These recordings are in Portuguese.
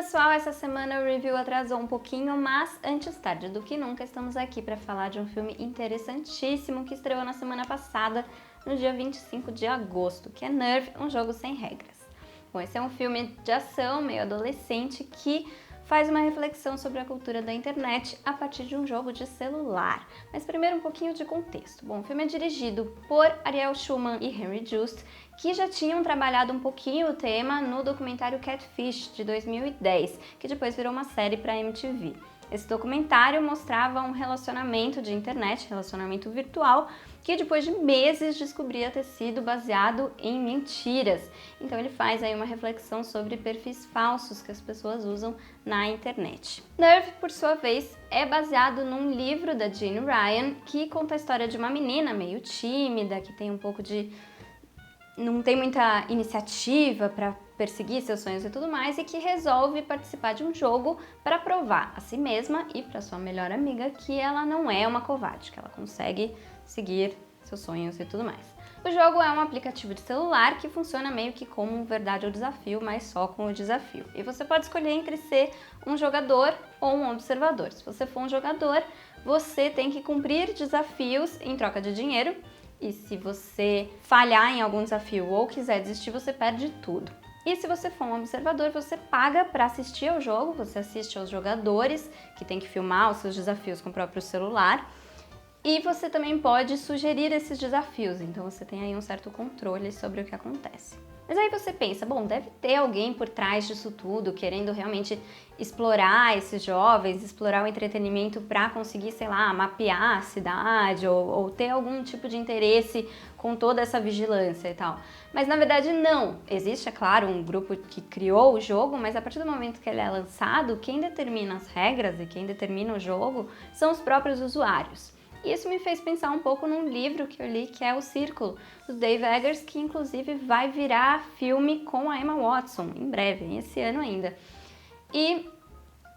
pessoal, essa semana o review atrasou um pouquinho, mas antes tarde do que nunca estamos aqui para falar de um filme interessantíssimo que estreou na semana passada, no dia 25 de agosto, que é Nerve, um jogo sem regras. Bom, esse é um filme de ação meio adolescente que faz uma reflexão sobre a cultura da internet a partir de um jogo de celular. Mas primeiro um pouquinho de contexto. Bom, o filme é dirigido por Ariel Schulman e Henry Joost, que já tinham trabalhado um pouquinho o tema no documentário Catfish, de 2010, que depois virou uma série para a MTV. Esse documentário mostrava um relacionamento de internet, relacionamento virtual, que depois de meses descobria ter sido baseado em mentiras. Então ele faz aí uma reflexão sobre perfis falsos que as pessoas usam na internet. Nerve, por sua vez, é baseado num livro da Jeanne Ryan, que conta a história de uma menina meio tímida, que tem um pouco de... não tem muita iniciativa para perseguir seus sonhos e tudo mais, e que resolve participar de um jogo para provar a si mesma e para sua melhor amiga que ela não é uma covarde, que ela consegue seguir seus sonhos e tudo mais. O jogo é um aplicativo de celular que funciona meio que como um verdade ou desafio, mas só com o desafio. E você pode escolher entre ser um jogador ou um observador. Se você for um jogador, você tem que cumprir desafios em troca de dinheiro, e se você falhar em algum desafio ou quiser desistir, você perde tudo. E se você for um observador, você paga para assistir ao jogo, você assiste aos jogadores que tem que filmar os seus desafios com o próprio celular. E você também pode sugerir esses desafios, então você tem aí um certo controle sobre o que acontece. Mas aí você pensa, bom, deve ter alguém por trás disso tudo, querendo realmente explorar esses jovens, explorar o entretenimento para conseguir, sei lá, mapear a cidade ou ter algum tipo de interesse com toda essa vigilância e tal. Mas na verdade não. Existe, é claro, um grupo que criou o jogo, mas a partir do momento que ele é lançado, quem determina as regras e quem determina o jogo são os próprios usuários. E isso me fez pensar um pouco num livro que eu li, que é O Círculo, do Dave Eggers, que inclusive vai virar filme com a Emma Watson, em breve, esse ano ainda. E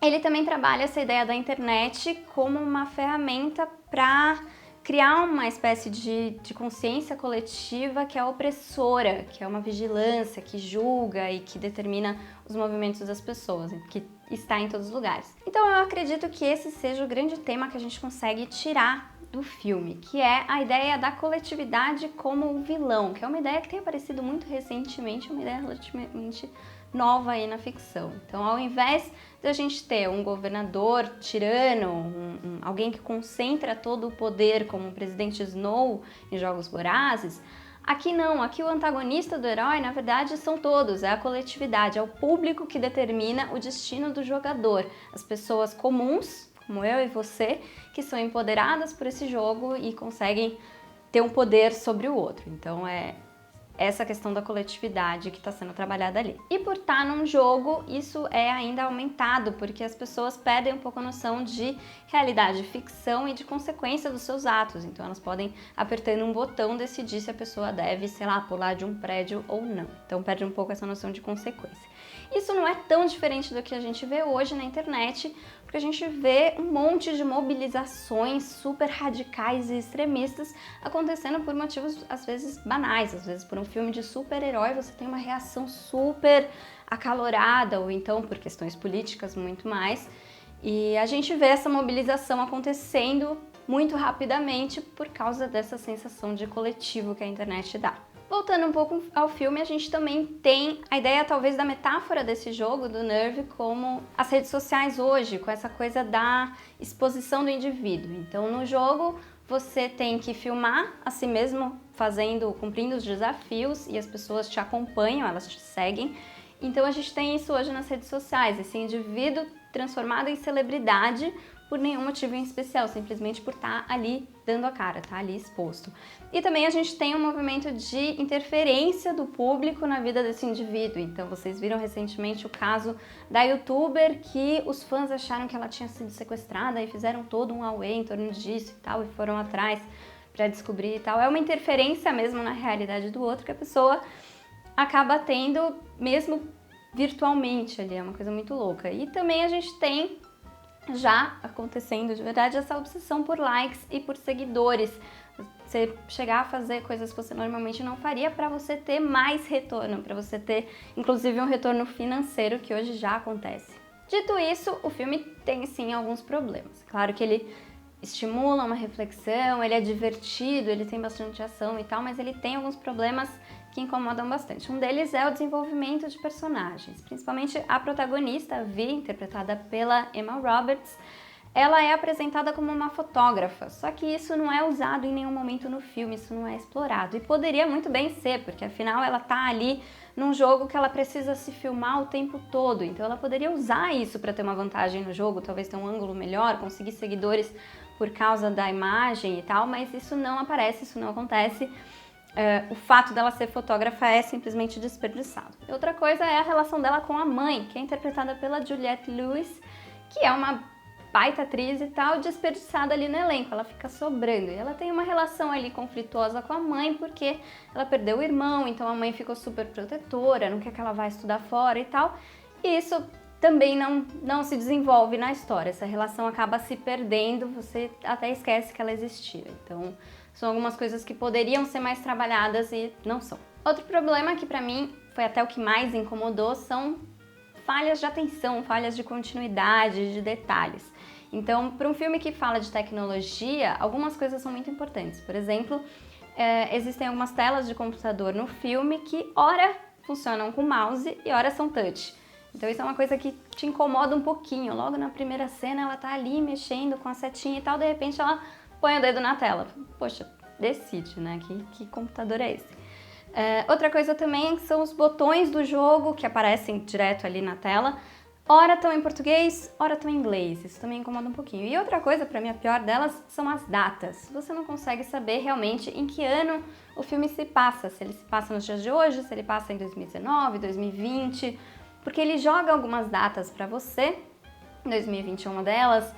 ele também trabalha essa ideia da internet como uma ferramenta para criar uma espécie de consciência coletiva que é opressora, que é uma vigilância, que julga e que determina os movimentos das pessoas, que está em todos os lugares. Então eu acredito que esse seja o grande tema que a gente consegue tirar do filme, que é a ideia da coletividade como o vilão, que é uma ideia que tem aparecido muito recentemente, uma ideia relativamente nova aí na ficção. Então, ao invés de a gente ter um governador tirano, alguém que concentra todo o poder, como o presidente Snow em Jogos Vorazes, aqui não, aqui o antagonista do herói, na verdade, são todos, é a coletividade, é o público que determina o destino do jogador, as pessoas comuns, como eu e você, que são empoderadas por esse jogo e conseguem ter um poder sobre o outro. Então é essa questão da coletividade que está sendo trabalhada ali. E por estar num jogo, isso é ainda aumentado, porque as pessoas perdem um pouco a noção de realidade, ficção e de consequência dos seus atos. Então elas podem, apertando um botão, decidir se a pessoa deve, sei lá, pular de um prédio ou não. Então perde um pouco essa noção de consequência. Isso não é tão diferente do que a gente vê hoje na internet, porque a gente vê um monte de mobilizações super radicais e extremistas acontecendo por motivos, às vezes, banais. Às vezes, por um filme de super-herói, você tem uma reação super acalorada, ou então por questões políticas muito mais. E a gente vê essa mobilização acontecendo muito rapidamente por causa dessa sensação de coletivo que a internet dá. Voltando um pouco ao filme, a gente também tem a ideia talvez da metáfora desse jogo, do Nerve, como as redes sociais hoje, com essa coisa da exposição do indivíduo. Então no jogo você tem que filmar a si mesmo cumprindo os desafios e as pessoas te acompanham, elas te seguem. Então a gente tem isso hoje nas redes sociais, esse indivíduo transformado em celebridade por nenhum motivo em especial, simplesmente por estar ali dando a cara, estar ali exposto. E também a gente tem um movimento de interferência do público na vida desse indivíduo. Então vocês viram recentemente o caso da youtuber que os fãs acharam que ela tinha sido sequestrada e fizeram todo um auê em torno disso e tal, e foram atrás para descobrir e tal. É uma interferência mesmo na realidade do outro que a pessoa acaba tendo mesmo virtualmente ali, é uma coisa muito louca. E também a gente tem já acontecendo de verdade essa obsessão por likes e por seguidores. você chegar a fazer coisas que você normalmente não faria para você ter mais retorno, para você ter inclusive um retorno financeiro que hoje já acontece. Dito isso, o filme tem sim alguns problemas. Claro que ele estimula uma reflexão, ele é divertido, ele tem bastante ação e tal, mas ele tem alguns problemas que incomodam bastante. Um deles é o desenvolvimento de personagens, principalmente a protagonista, a Vi, interpretada pela Emma Roberts. Ela é apresentada como uma fotógrafa, só que isso não é usado em nenhum momento no filme, isso não é explorado. E poderia muito bem ser, porque afinal ela tá ali num jogo que ela precisa se filmar o tempo todo, então ela poderia usar isso para ter uma vantagem no jogo, talvez ter um ângulo melhor, conseguir seguidores por causa da imagem e tal, mas isso não aparece, isso não acontece. O fato dela ser fotógrafa é simplesmente desperdiçado. Outra coisa é a relação dela com a mãe, que é interpretada pela Juliette Lewis, que é uma baita atriz e tal, desperdiçada ali no elenco, ela fica sobrando. E ela tem uma relação ali conflituosa com a mãe, porque ela perdeu o irmão, então a mãe ficou super protetora, não quer que ela vá estudar fora e tal. E isso também não se desenvolve na história, essa relação acaba se perdendo, você até esquece que ela existia. Então, são algumas coisas que poderiam ser mais trabalhadas e não são. Outro problema que pra mim foi até o que mais incomodou são falhas de atenção, falhas de continuidade, de detalhes. Então, para um filme que fala de tecnologia, algumas coisas são muito importantes. Por exemplo, existem algumas telas de computador no filme que ora funcionam com mouse e ora são touch. Então isso é uma coisa que te incomoda um pouquinho. Logo na primeira cena ela tá ali mexendo com a setinha e tal, de repente ela põe o dedo na tela. Poxa, decide, né? Que computador é esse? Outra coisa também são os botões do jogo que aparecem direto ali na tela. Ora estão em português, ora estão em inglês. Isso também incomoda um pouquinho. E outra coisa, pra mim a pior delas, são as datas. Você não consegue saber realmente em que ano o filme se passa. Se ele se passa nos dias de hoje, se ele passa em 2019, 2020... porque ele joga algumas datas para você, 2020 é uma delas,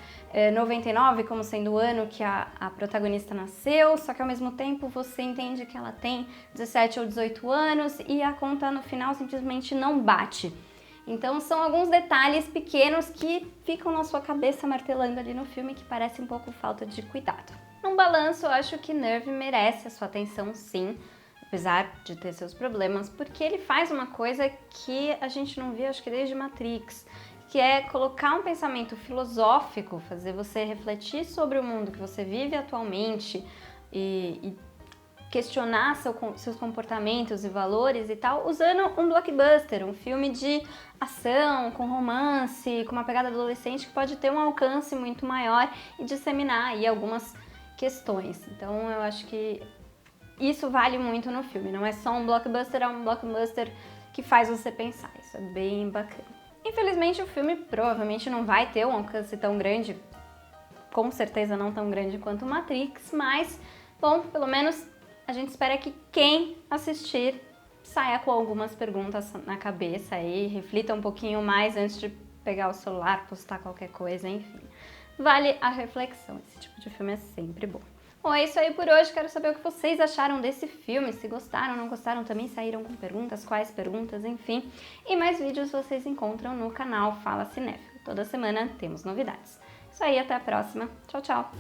99 como sendo o ano que a protagonista nasceu, só que ao mesmo tempo você entende que ela tem 17 ou 18 anos e a conta no final simplesmente não bate. Então são alguns detalhes pequenos que ficam na sua cabeça martelando ali no filme que parece um pouco falta de cuidado. Num balanço, eu acho que Nerve merece a sua atenção sim, apesar de ter seus problemas, porque ele faz uma coisa que a gente não vê, acho que desde Matrix, que é colocar um pensamento filosófico, fazer você refletir sobre o mundo que você vive atualmente e questionar seus comportamentos e valores e tal, usando um blockbuster, um filme de ação, com romance, com uma pegada adolescente que pode ter um alcance muito maior e disseminar aí algumas questões. Então eu acho que isso vale muito no filme, não é só um blockbuster, é um blockbuster que faz você pensar, isso é bem bacana. Infelizmente o filme provavelmente não vai ter um alcance tão grande, com certeza não tão grande quanto Matrix, mas, bom, pelo menos a gente espera que quem assistir saia com algumas perguntas na cabeça e reflita um pouquinho mais antes de pegar o celular, postar qualquer coisa, enfim. Vale a reflexão, esse tipo de filme é sempre bom. Bom, é isso aí por hoje, quero saber o que vocês acharam desse filme, se gostaram, não gostaram, também saíram com perguntas, quais perguntas, enfim. E mais vídeos vocês encontram no canal Fala Cinéfilo. Toda semana temos novidades. Isso aí, até a próxima. Tchau, tchau!